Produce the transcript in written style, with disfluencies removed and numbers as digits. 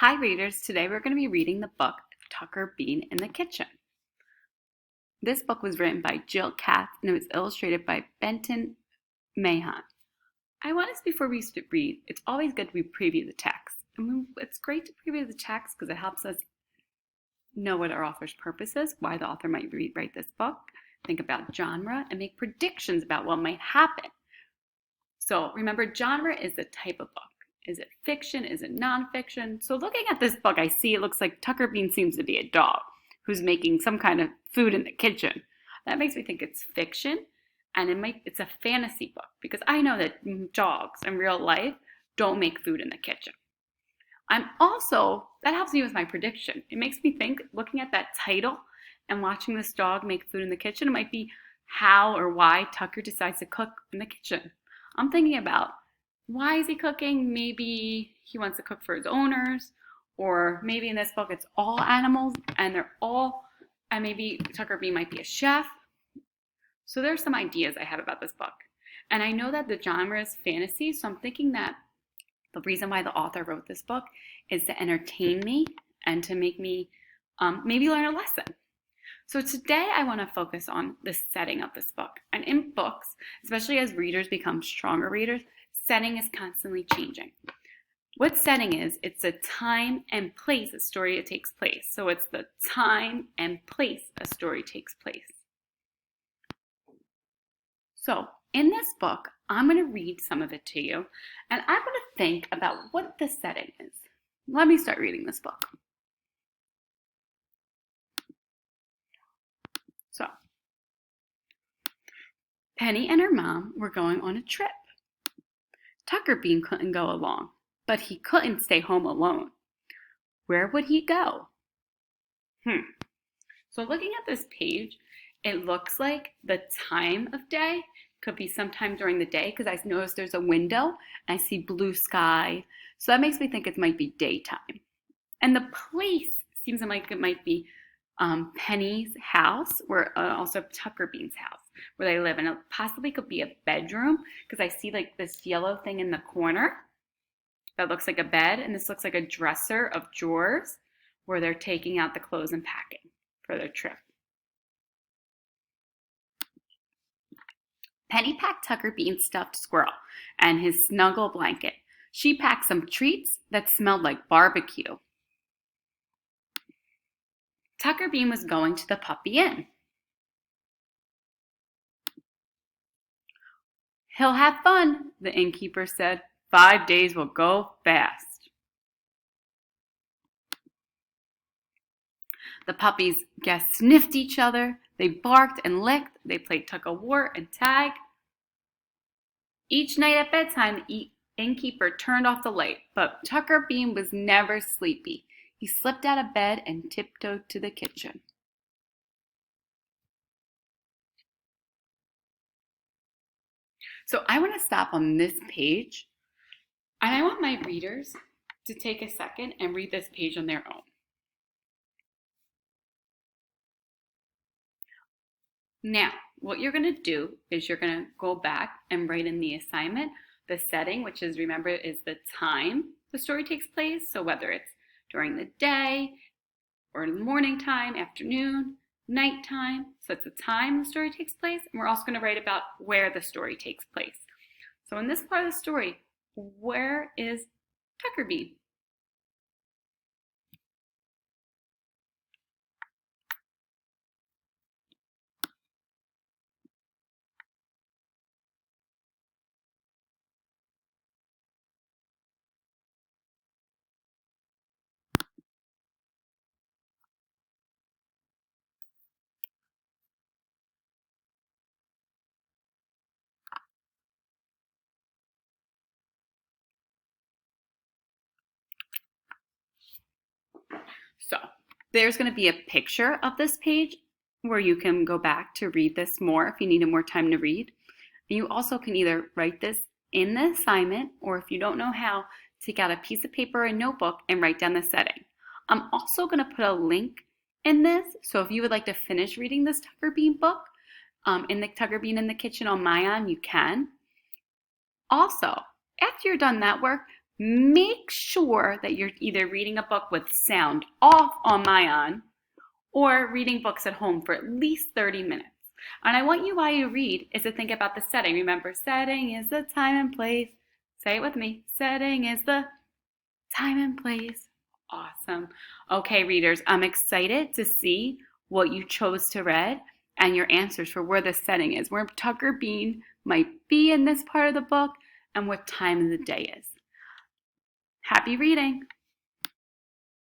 Hi readers, today we're going to be reading the book Tuckerbean in the Kitchen. This book was written by Jill Katz and it was illustrated by Benton Mahan. I want us, before we read, it's always good to preview the text. It's great to preview the text because it helps us know what our author's purpose is, why the author might write this book, think about genre, and make predictions about what might happen. So remember, genre is the type of book. Is it fiction? Is it nonfiction? So looking at this book, I see it looks like Tuckerbean seems to be a dog who's making some kind of food in the kitchen. That makes me think it's fiction, and it's a fantasy book because I know that dogs in real life don't make food in the kitchen. That helps me with my prediction. It makes me think, looking at that title and watching this dog make food in the kitchen, it might be how or why Tucker decides to cook in the kitchen. I'm thinking about, why is he cooking? Maybe he wants to cook for his owners, or maybe in this book it's all animals and maybe Tuckerbean might be a chef. So there's some ideas I have about this book. And I know that the genre is fantasy, so I'm thinking that the reason why the author wrote this book is to entertain me and to make me maybe learn a lesson. So today I want to focus on the setting of this book. And in books, especially as readers become stronger readers, setting is constantly changing. What setting is, it's the time and place a story takes place. So it's the time and place a story takes place. So in this book, I'm going to read some of it to you, and I'm going to think about what the setting is. Let me start reading this book. So, Penny and her mom were going on a trip. Tuckerbean couldn't go along, but he couldn't stay home alone. Where would he go? So looking at this page, it looks like the time of day could be sometime during the day because I noticed there's a window and I see blue sky. So that makes me think it might be daytime. And the place seems like it might be Penny's house, or also Tuckerbean's house, where they live, and it possibly could be a bedroom because I see like this yellow thing in the corner that looks like a bed, and this looks like a dresser of drawers where they're taking out the clothes and packing for their trip. Penny packed Tuckerbean's stuffed squirrel and his snuggle blanket. She packed some treats that smelled like barbecue. Tuckerbean was going to the Puppy Inn. He'll have fun, the innkeeper said. 5 days will go fast. The puppy's guests sniffed each other. They barked and licked. They played tug-of-war and tag. Each night at bedtime, the innkeeper turned off the light, but Tuckerbean was never sleepy. He slipped out of bed and tiptoed to the kitchen. So I want to stop on this page, and I want my readers to take a second and read this page on their own. Now, what you're going to do is you're going to go back and write in the assignment the setting, which is, remember, is the time the story takes place. So whether it's during the day or in the morning time, afternoon, nighttime. So it's the time the story takes place. And we're also going to write about where the story takes place. So in this part of the story, where is Tuckerbean? So there's going to be a picture of this page where you can go back to read this more if you needed more time to read. And you also can either write this in the assignment, or if you don't know how, take out a piece of paper or a notebook and write down the setting. I'm also going to put a link in this, so if you would like to finish reading this Tuckerbean book, in the Tuckerbean in the Kitchen on Mayan, you can. Also, after you're done that work, Make sure that you're either reading a book with sound off on my on or reading books at home for at least 30 minutes. And I want you, while you read, is to think about the setting. Remember, setting is the time and place. Say it with me. Setting is the time and place. Awesome. Okay, readers, I'm excited to see what you chose to read and your answers for where the setting is, where Tuckerbean might be in this part of the book, and what time of the day is. Happy reading!